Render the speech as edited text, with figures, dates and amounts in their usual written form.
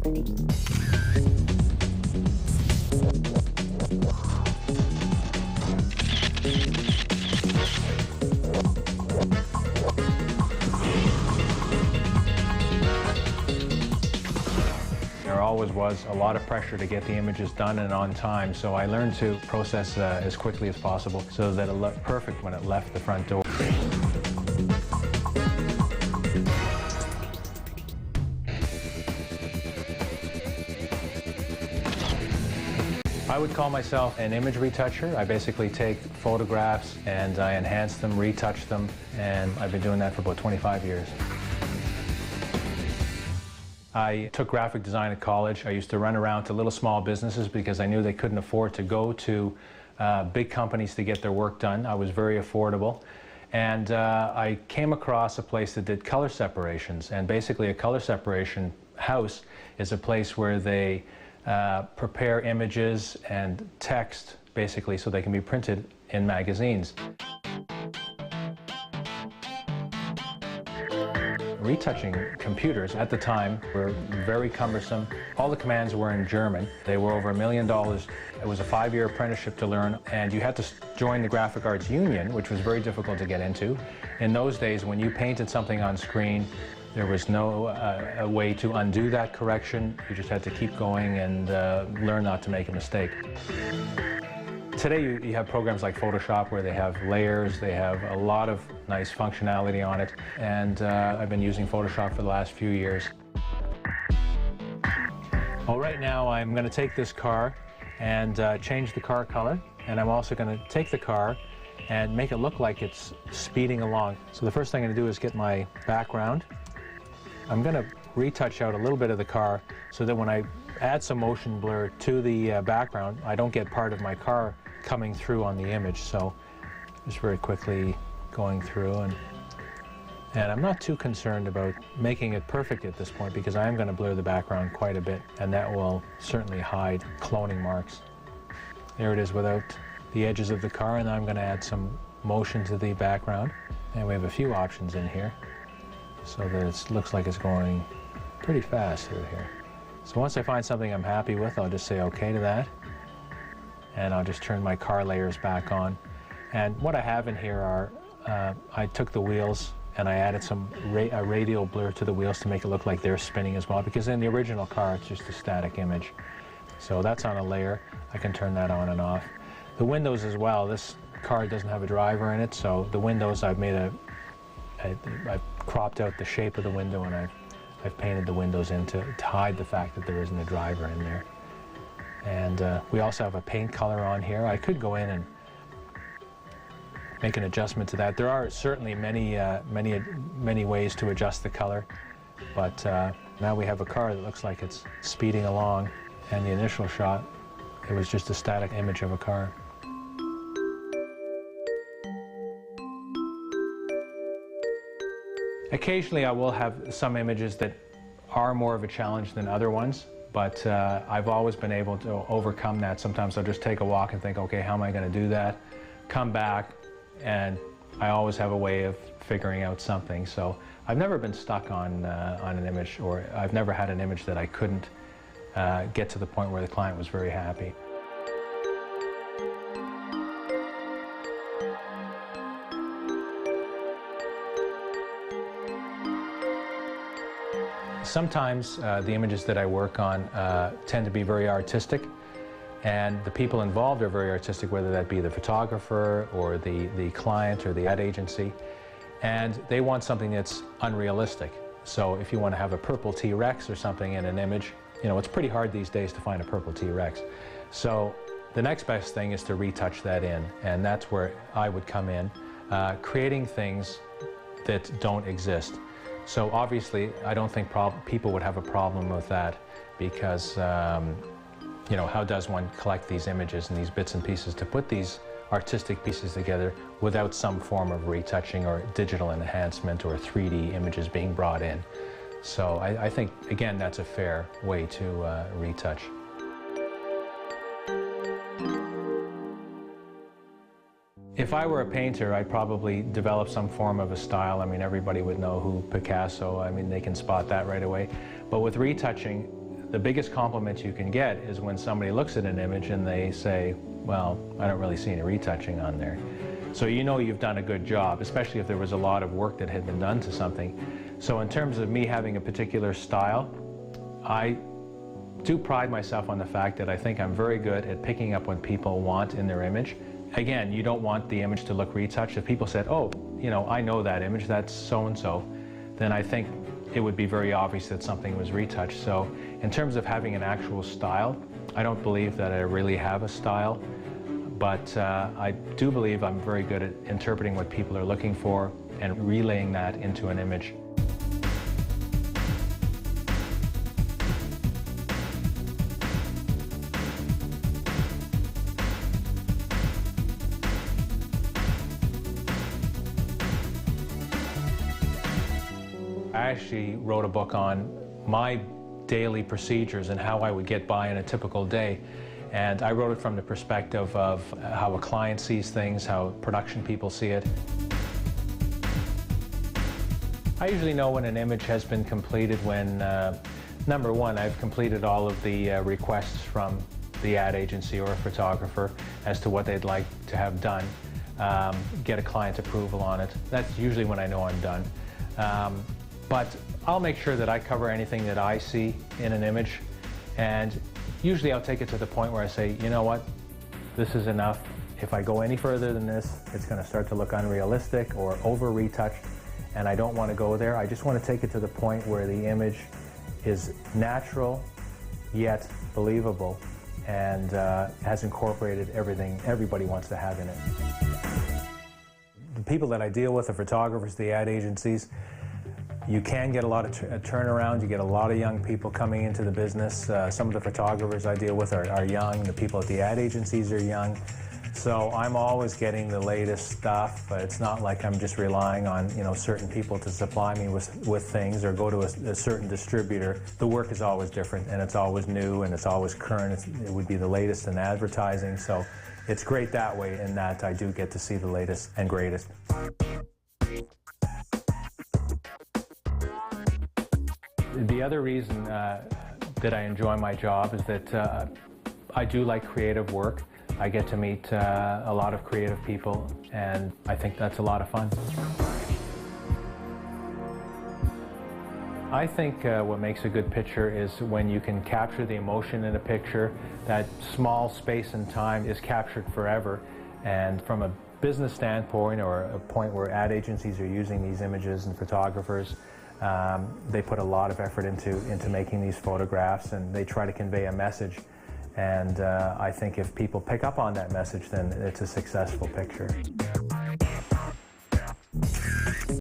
There always was a lot of pressure to get the images done and on time, so I learned to process as quickly as possible so that it looked perfect when it left the front door. I would call myself an image retoucher. I basically take photographs and I enhance them, retouch them, and I've been doing that for about 25 years. I took graphic design at college. I used to run around to little small businesses because I knew they couldn't afford to go to big companies to get their work done. I was very affordable. And I came across a place that did color separations. And basically a color separation house is a place where they prepare images and text, basically, so they can be printed in magazines. Retouching computers at the time were very cumbersome. All the commands were in German. They were over $1 million. It was a 5-year apprenticeship to learn, and you had to join the Graphic Arts Union, which was very difficult to get into. In those days, when you painted something on screen, there was no a way to undo that correction. You just had to keep going and learn not to make a mistake. Today you have programs like Photoshop where they have layers, they have a lot of nice functionality on it, and I've been using Photoshop for the last few years. Well, right now I'm going to take this car and change the car color, and I'm also going to take the car and make it look like it's speeding along. So the first thing I'm going to do is get my background. I'm going to retouch out a little bit of the car so that when I add some motion blur to the background, I don't get part of my car coming through on the image. So just very quickly going through, and I'm not too concerned about making it perfect at this point because I am going to blur the background quite a bit, and that will certainly hide cloning marks. There it is without the edges of the car, and I'm going to add some motion to the background, and we have a few options in here so that it looks like it's going pretty fast through here. So once I find something I'm happy with, I'll just say okay to that, and I'll just turn my car layers back on. And what I have in here are, I took the wheels and I added some radial blur to the wheels to make it look like they're spinning as well, because in the original car it's just a static image. So that's on a layer. I can turn that on and off. The windows as well, this car doesn't have a driver in it, so the windows I've cropped out the shape of the window, and I've painted the windows in to hide the fact that there isn't a driver in there. And we also have a paint color on here. I could go in and make an adjustment to that. There are certainly many ways to adjust the color, but now we have a car that looks like it's speeding along, and the initial shot, it was just a static image of a car. Occasionally I will have some images that are more of a challenge than other ones, but I've always been able to overcome that. Sometimes I'll just take a walk and think, okay, how am I going to do that? Come back, and I always have a way of figuring out something. So I've never been stuck on an image, or I've never had an image that I couldn't get to the point where the client was very happy. Sometimes the images that I work on tend to be very artistic, and the people involved are very artistic, whether that be the photographer or the client or the ad agency, and they want something that's unrealistic. So if you want to have a purple T-Rex or something in an image, you know, it's pretty hard these days to find a purple T-Rex. So the next best thing is to retouch that in, and that's where I would come in, creating things that don't exist. So obviously, I don't think people would have a problem with that, because, you know, how does one collect these images and these bits and pieces to put these artistic pieces together without some form of retouching or digital enhancement or 3D images being brought in? So I think, again, that's a fair way to retouch. If I were a painter, I'd probably develop some form of a style. I mean, everybody would know who Picasso, I mean, they can spot that right away. But with retouching, The biggest compliment you can get is when somebody looks at an image and they say, well, I don't really see any retouching on there. So you know you've done a good job, especially if there was a lot of work that had been done to something. So in terms of me having a particular style, I do pride myself on the fact that I think I'm very good at picking up what people want in their image. Again, you don't want the image to look retouched. If people said, oh, you know, I know that image, that's so-and-so, then I think it would be very obvious that something was retouched. So in terms of having an actual style, I don't believe that I really have a style, but I do believe I'm very good at interpreting what people are looking for and relaying that into an image. I actually wrote a book on my daily procedures and how I would get by in a typical day. And I wrote it from the perspective of how a client sees things, how production people see it. I usually know when an image has been completed when, number one, I've completed all of the requests from the ad agency or a photographer as to what they'd like to have done, get a client approval on it. That's usually when I know I'm done. But I'll make sure that I cover anything that I see in an image, and usually I'll take it to the point where I say, you know what, this is enough. If I go any further than this, it's going to start to look unrealistic or over-retouched, and I don't want to go there. I just want to take it to the point where the image is natural yet believable and has incorporated everything everybody wants to have in it. The people that I deal with, the photographers, the ad agencies, you can get a lot of turnaround. You get a lot of young people coming into the business. Some of the photographers I deal with are young. The people at the ad agencies are young. So I'm always getting the latest stuff. It's not like I'm just relying on certain people to supply me with things or go to a certain distributor. The work is always different, and it's always new, and it's always current. It would be the latest in advertising. So it's great that way, in that I do get to see the latest and greatest. The other reason that I enjoy my job is that I do like creative work. I get to meet a lot of creative people, and I think that's a lot of fun. I think what makes a good picture is when you can capture the emotion in a picture. That small space and time is captured forever, and from a business standpoint, or a point where ad agencies are using these images and photographers, they put a lot of effort into making these photographs, and they try to convey a message. And I think if people pick up on that message, then it's a successful picture.